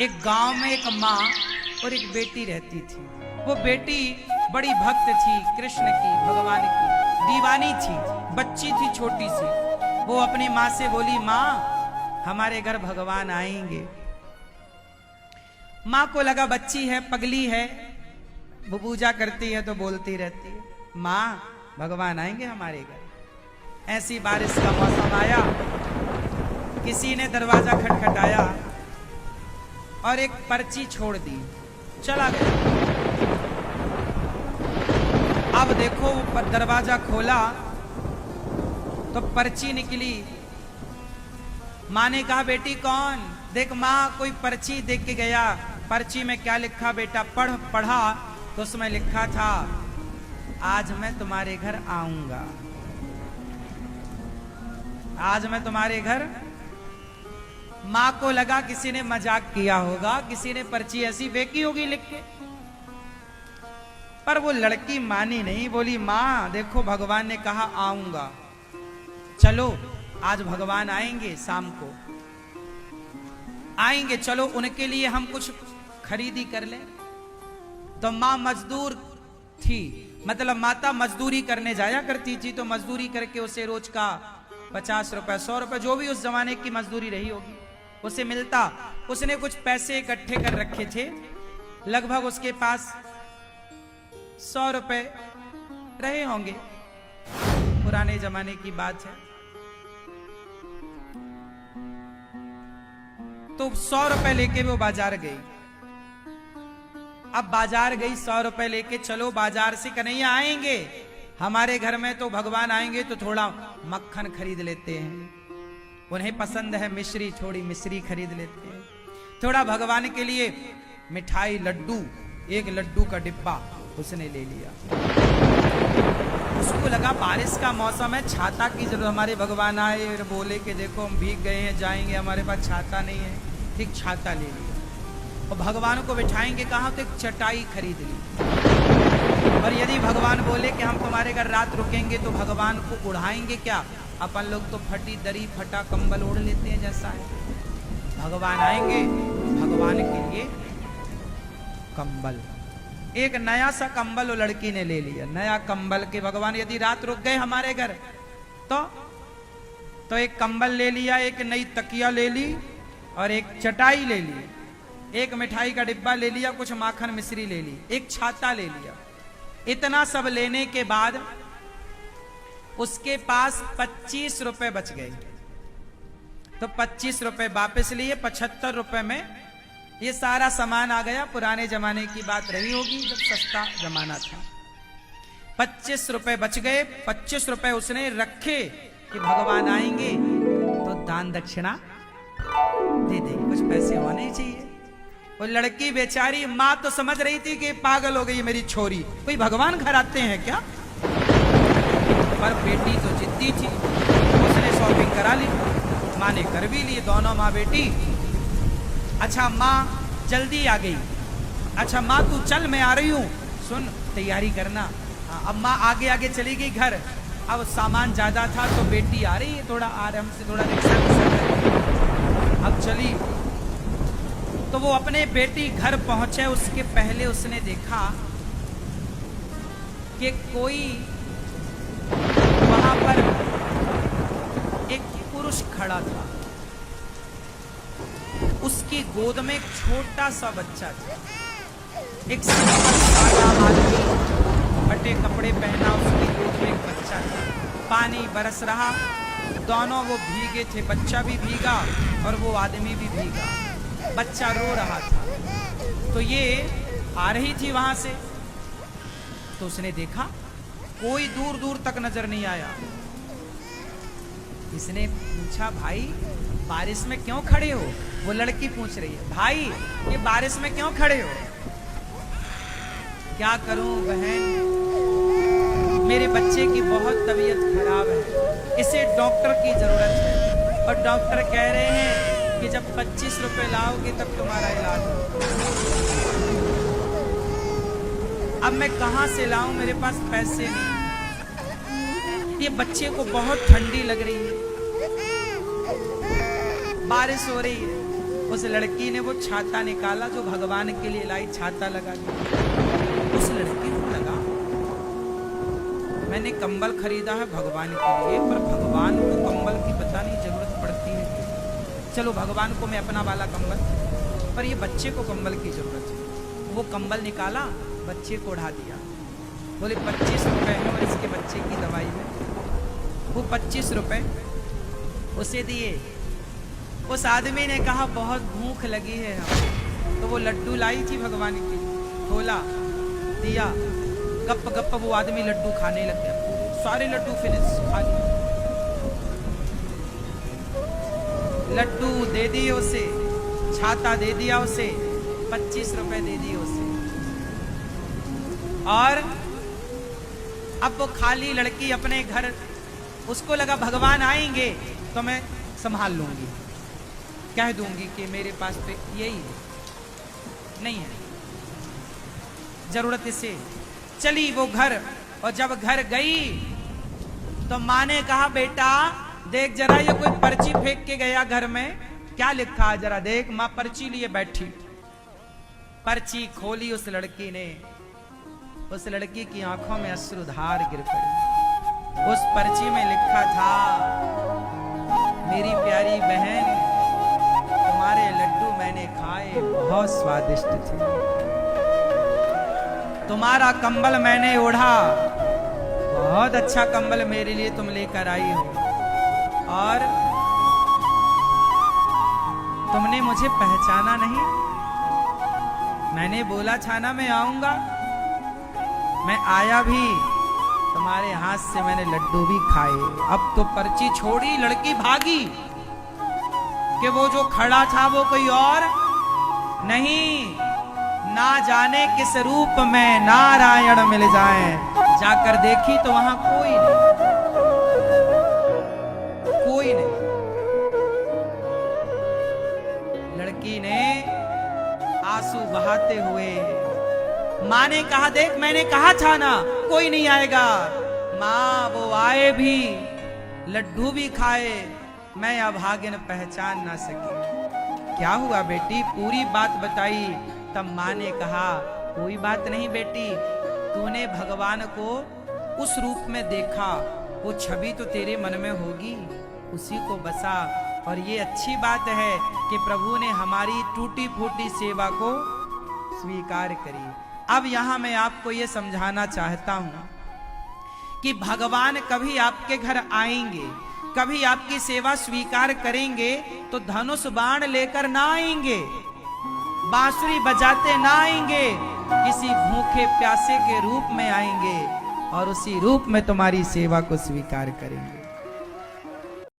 एक गांव में एक माँ और एक बेटी रहती थी। वो बेटी बड़ी भक्त थी, कृष्ण की, भगवान की दीवानी थी, बच्ची थी छोटी सी। वो अपनी माँ से बोली, माँ हमारे घर भगवान आएंगे। माँ को लगा बच्ची है, पगली है, वो पूजा करती है तो बोलती रहती है, माँ भगवान आएंगे हमारे घर। ऐसी बारिश का मौसम आया, किसी ने दरवाजा खटखटाया और एक पर्ची छोड़ दी, चला गया। अब देखो दरवाजा खोला तो पर्ची निकली। माँ ने कहा, बेटी कौन? देख माँ, कोई पर्ची देख के गया। पर्ची में क्या लिखा बेटा? पढ़ा तो उसमें लिखा था, आज मैं तुम्हारे घर आऊंगा, आज मैं तुम्हारे घर। माँ को लगा किसी ने मजाक किया होगा, किसी ने पर्ची ऐसी फेंकी होगी लिख के। पर वो लड़की मानी नहीं, बोली, माँ देखो भगवान ने कहा आऊंगा, चलो आज भगवान आएंगे, शाम को आएंगे, चलो उनके लिए हम कुछ खरीदी कर ले। तो माँ मजदूर थी, मतलब माता मजदूरी करने जाया करती थी, तो मजदूरी करके उसे रोज का 50 रुपए 100 रुपए जो भी उस जमाने की मजदूरी रही होगी उसे मिलता। उसने कुछ पैसे इकट्ठे कर रखे थे, लगभग उसके पास 100 रुपए रहे होंगे, पुराने जमाने की बात है। तो 100 रुपए लेके वो बाजार गई। अब बाजार गई 100 रुपए लेके, चलो बाजार से कन्हैया आएंगे हमारे घर में, तो भगवान आएंगे तो थोड़ा मक्खन खरीद लेते हैं, उन्हें पसंद है मिश्री, थोड़ी मिश्री खरीद लेते हैं, थोड़ा भगवान के लिए मिठाई, लड्डू, एक लड्डू का डिब्बा उसने ले लिया। उसको लगा बारिश का मौसम है, छाता की जरूरत, हमारे भगवान आए और बोले कि देखो हम भीग गए हैं, जाएंगे, हमारे पास छाता नहीं है, ठीक छाता ले लिया। और भगवान को बिठाएंगे कहाँ? तो एक चटाई खरीद ली। और यदि भगवान बोले कि हम तुम्हारे घर रात रुकेंगे तो भगवान को उड़ाएंगे क्या? अपन लोग तो फटी दरी, फटा कंबल ओढ़ लेते हैं जैसा है। भगवान आएंगे, भगवान के लिए कंबल, एक नया सा कंबल वो लड़की ने ले लिया, नया कंबल के भगवान यदि रात रुक गए हमारे घर तो एक कंबल ले लिया, एक नई तकिया ले ली और एक चटाई ले ली, एक मिठाई का डिब्बा ले लिया, कुछ माखन मिश्री ले ली, एक छाता ले लिया। इतना सब लेने के बाद उसके पास 25 रुपए बच गए। तो 25 रुपए वापस लिए, 75 रुपए में ये सारा सामान आ गया। पुराने जमाने की बात रही होगी जब सस्ता जमाना था। 25 रुपए बच गए। 25 रुपए उसने रखे कि भगवान आएंगे तो दान दक्षिणा दे देंगे, कुछ पैसे होने चाहिए। वो लड़की बेचारी, माँ तो समझ रही थी कि पागल हो गई मेरी छोरी, कोई भगवान घर आते हैं क्या? पर बेटी तो जिद्दी थी, उसने शॉपिंग करा ली, माँ ने कर भी ली, दोनों माँ बेटी। अच्छा माँ जल्दी आ गई, अच्छा माँ तू चल मैं आ रही हूँ, सुन तैयारी करना। अब माँ आगे आगे चली गई घर। अब सामान ज्यादा था तो बेटी आ रही है, थोड़ा आराम से, थोड़ा रिक्शा। अब चली तो वो अपने बेटी घर पहुंचे, उसके पहले उसने देखा कि कोई वहां पर एक पुरुष खड़ा था, उसकी गोद में एक छोटा सा बच्चा था। एक सादा आदमी, फटे कपड़े पहना, उसकी गोद में एक बच्चा था। पानी बरस रहा, दोनों वो भीगे थे, बच्चा भी भीगा और वो आदमी भी भीगा। बच्चा रो रहा था। तो ये आ रही थी वहां से, तो उसने देखा कोई दूर दूर तक नजर नहीं आया। इसने पूछा, भाई बारिश में क्यों खड़े हो? वो लड़की पूछ रही है, भाई ये बारिश में क्यों खड़े हो? क्या करूं बहन, मेरे बच्चे की बहुत तबीयत खराब है, इसे डॉक्टर की जरूरत है, और डॉक्टर कह रहे हैं कि जब 25 रुपए लाओगे तब तुम्हारा इलाज हो। अब मैं कहां से लाऊं, मेरे पास पैसे नहीं। ये बच्चे को बहुत ठंडी लग रही है, बारिश हो रही है, उस लड़की ने वो छाता निकाला जो भगवान के लिए लाई, छाता लगा दिया। उस लड़की को लगा मैंने कंबल खरीदा है भगवान के लिए, पर भगवान को कंबल की पता नहीं जरूरत पड़ती है। चलो भगवान को मैं अपना वाला कंबल, पर ये बच्चे को कंबल की जरूरत है। वो कंबल निकाला, बच्चे को उड़ा दिया। बोले 25 रुपए है और इसके बच्चे की दवाई है। वो 25 रुपए उसे दिए। उस आदमी ने कहा बहुत भूख लगी है हमें, तो वो लड्डू लाई थी भगवान की, खोला, दिया, गप गप वो आदमी लड्डू खाने लग गया। सारे लड्डू फिनिश, खा लिए। लड्डू दे दिए उसे, छाता दे दिया उसे, 25 रुपए दे दिए उसे। और अब वो खाली लड़की अपने घर, उसको लगा भगवान आएंगे तो मैं संभाल लूंगी, कह दूंगी कि मेरे पास तो यही नहीं है, जरूरत इसे। चली वो घर, और जब घर गई तो माँ ने कहा बेटा देख जरा ये कोई पर्ची फेंक के गया घर में, क्या लिखा है जरा देख। माँ पर्ची लिए बैठी, पर्ची खोली उस लड़की ने। उस लड़की की आंखों में अश्रुधार गिर पड़ी। उस पर्ची में लिखा था मेरी प्यारी बहन तुम्हारे लड्डू मैंने खाए, बहुत स्वादिष्ट थे। तुम्हारा कंबल मैंने ओढ़ा, बहुत अच्छा कंबल मेरे लिए तुम लेकर आई हो, और तुमने मुझे पहचाना नहीं। मैंने बोला था ना मैं आऊंगा, मैं आया भी, तुम्हारे हाथ से मैंने लड्डू भी खाए। अब तो पर्ची छोड़ी, लड़की भागी कि वो जो खड़ा था वो कोई और नहीं, ना जाने किस रूप में नारायण मिल जाए। जाकर देखी तो वहां कोई नहीं, कोई नहीं। लड़की ने आंसू बहाते हुए, माँ ने कहा देख मैंने कहा था ना कोई नहीं आएगा। माँ वो आए भी, लड्डू भी खाए, मैं अभागिन पहचान ना सकी। क्या हुआ बेटी, पूरी बात बताई। तब माँ ने कहा कोई बात नहीं बेटी, तूने भगवान को उस रूप में देखा, वो छवि तो तेरे मन में होगी, उसी को बसा। और ये अच्छी बात है कि प्रभु ने हमारी टूटी फूटी सेवा को स्वीकार करी। अब यहां मैं आपको ये समझाना चाहता हूं कि भगवान कभी आपके घर आएंगे, कभी आपकी सेवा स्वीकार करेंगे तो धनुष बाण लेकर ना आएंगे, बांसुरी बजाते ना आएंगे, किसी भूखे प्यासे के रूप में आएंगे और उसी रूप में तुम्हारी सेवा को स्वीकार करेंगे।